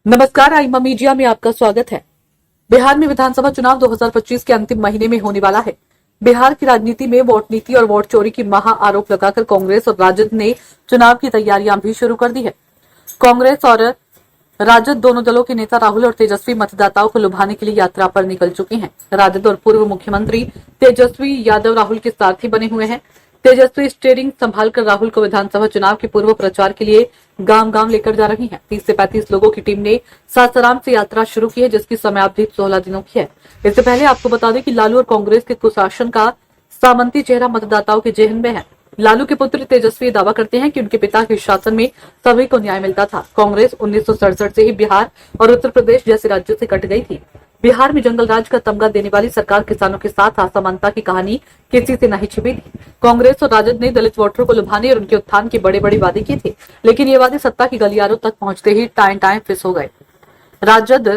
नमस्कार, आईमा मीडिया में आपका स्वागत है। बिहार में विधानसभा चुनाव 2025 के अंतिम महीने में होने वाला है। बिहार की राजनीति में वोट नीति और वोट चोरी की महा आरोप लगाकर कांग्रेस और राजद ने चुनाव की तैयारियां भी शुरू कर दी है। कांग्रेस और राजद दोनों दलों के नेता राहुल और तेजस्वी मतदाताओं को लुभाने के लिए यात्रा पर निकल चुके हैं। राजद और पूर्व मुख्यमंत्री तेजस्वी यादव राहुल के सारथी बने हुए हैं। तेजस्वी स्टीयरिंग संभालकर राहुल को विधानसभा चुनाव के पूर्व प्रचार के लिए गांव गांव लेकर जा रही हैं। 30 से 35 लोगों की टीम ने सासाराम से यात्रा शुरू की है, जिसकी समयावधि 16 दिनों की है। इससे पहले आपको बता दें कि लालू और कांग्रेस के कुशासन का सामंती चेहरा मतदाताओं के जेहन में है। लालू के पुत्र तेजस्वी दावा करते हैं कि उनके पिता के शासन में सभी को न्याय मिलता था। कांग्रेस 1967 से ही बिहार और उत्तर प्रदेश जैसे राज्यों से कट गई थी। बिहार में जंगल राज का तमगा देने वाली सरकार किसानों के साथ असमानता की कहानी किसी से नहीं छिपी थी। कांग्रेस और राजद ने दलित वोटरों को लुभाने और उनके उत्थान के बड़े बड़े वादे किए थे, लेकिन ये वादे सत्ता की गलियारों तक पहुंचते ही टाइम टाइम फिस हो गए। राजद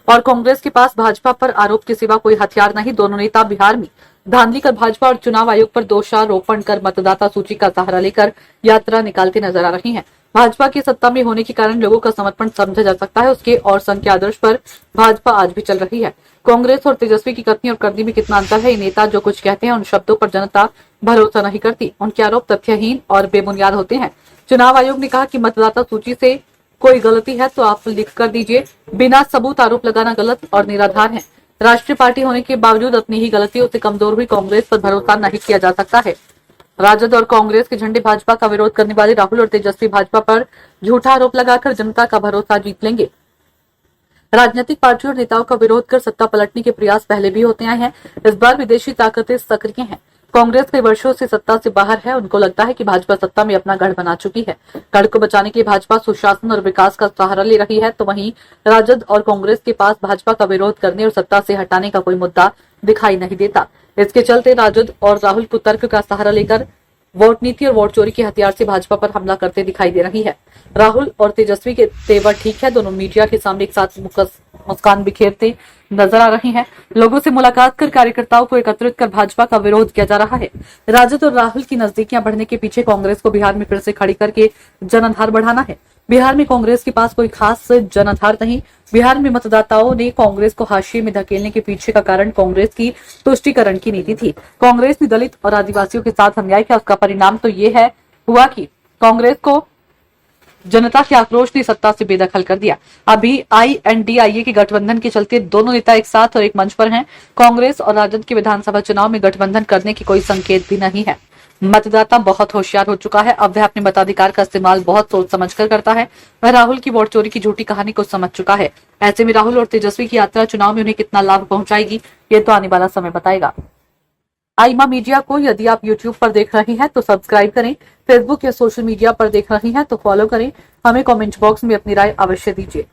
और कांग्रेस के पास भाजपा पर आरोप के सिवा कोई हथियार नहीं। दोनों नेता बिहार में धांधली कर भाजपा और चुनाव आयोग पर दोषारोपण कर मतदाता सूची का सहारा लेकर यात्रा निकालते नजर आ रही हैं। भाजपा की सत्ता में होने के कारण लोगों का समर्पण समझा जा सकता है। उसके और संघ के आदर्श पर भाजपा आज भी चल रही है। कांग्रेस और तेजस्वी की कथनी और करनी में कितना अंतर है। ये नेता जो कुछ कहते हैं उन शब्दों पर जनता भरोसा नहीं करती। उनके आरोप तथ्यहीन और बेबुनियाद होते हैं। चुनाव आयोग ने कहा कि मतदाता सूची से कोई गलती है तो आप लिख कर दीजिए। बिना सबूत आरोप लगाना गलत और निराधार है। राष्ट्रीय पार्टी होने के बावजूद अपनी ही गलतियों से कमजोर हुई कांग्रेस पर भरोसा नहीं किया जा सकता है। राजद और कांग्रेस के झंडे भाजपा का विरोध करने वाले राहुल और तेजस्वी भाजपा पर झूठा आरोप लगाकर जनता का भरोसा जीत लेंगे। राजनीतिक पार्टियों और नेताओं का विरोध कर सत्ता पलटने के प्रयास पहले भी होते आए हैं। इस बार विदेशी ताकतें सक्रिय हैं। कांग्रेस कई वर्षों से सत्ता से बाहर है। उनको लगता है कि भाजपा सत्ता में अपना गढ़ बना चुकी है। गढ़ को बचाने के लिए भाजपा सुशासन और विकास का सहारा ले रही है, तो वहीं राजद और कांग्रेस के पास भाजपा का विरोध करने और सत्ता से हटाने का कोई मुद्दा दिखाई नहीं देता। इसके चलते राजद और राहुल को तर्क का सहारा लेकर वोट नीति और वोट चोरी के हथियार से भाजपा पर हमला करते दिखाई दे रही है। राहुल और तेजस्वी के तेवर ठीक है। दोनों मीडिया के सामने एक साथ मुस्कान बिखेरते नजर आ रही हैं। लोगों से मुलाकात कर कार्यकर्ताओं को एकत्रित कर भाजपा का विरोध किया जा रहा है। राजद और राहुल की नजदीकियां बढ़ने के पीछे कांग्रेस को बिहार में फिर से खड़ी करके जनाधार बढ़ाना है। बिहार में कांग्रेस के पास कोई खास जनाधार नहीं। बिहार में मतदाताओं ने कांग्रेस को हाशिए में धकेलने के पीछे का कारण कांग्रेस की तुष्टीकरण की नीति थी। कांग्रेस ने दलित और आदिवासियों के साथ अन्याय किया। उसका परिणाम तो ये है हुआ कि कांग्रेस को जनता के आक्रोश ने सत्ता से बेदखल कर दिया। अभी INDIA के गठबंधन के चलते दोनों नेता एक साथ और एक मंच पर हैं। कांग्रेस और राजद के विधानसभा चुनाव में गठबंधन करने की कोई संकेत भी नहीं है। मतदाता बहुत होशियार हो चुका है। अब वह अपने मताधिकार का इस्तेमाल बहुत सोच समझकर करता है। वह राहुल की वोट चोरी की झूठी कहानी को समझ चुका है। ऐसे में राहुल और तेजस्वी की यात्रा चुनाव में उन्हें कितना लाभ पहुंचाएगी, ये तो आने वाला समय बताएगा। आईमा मीडिया को यदि आप YouTube पर देख रही हैं तो सब्सक्राइब करें। फेसबुक या सोशल मीडिया पर देख रही हैं तो फॉलो करें। हमें कमेंट बॉक्स में अपनी राय अवश्य दीजिए।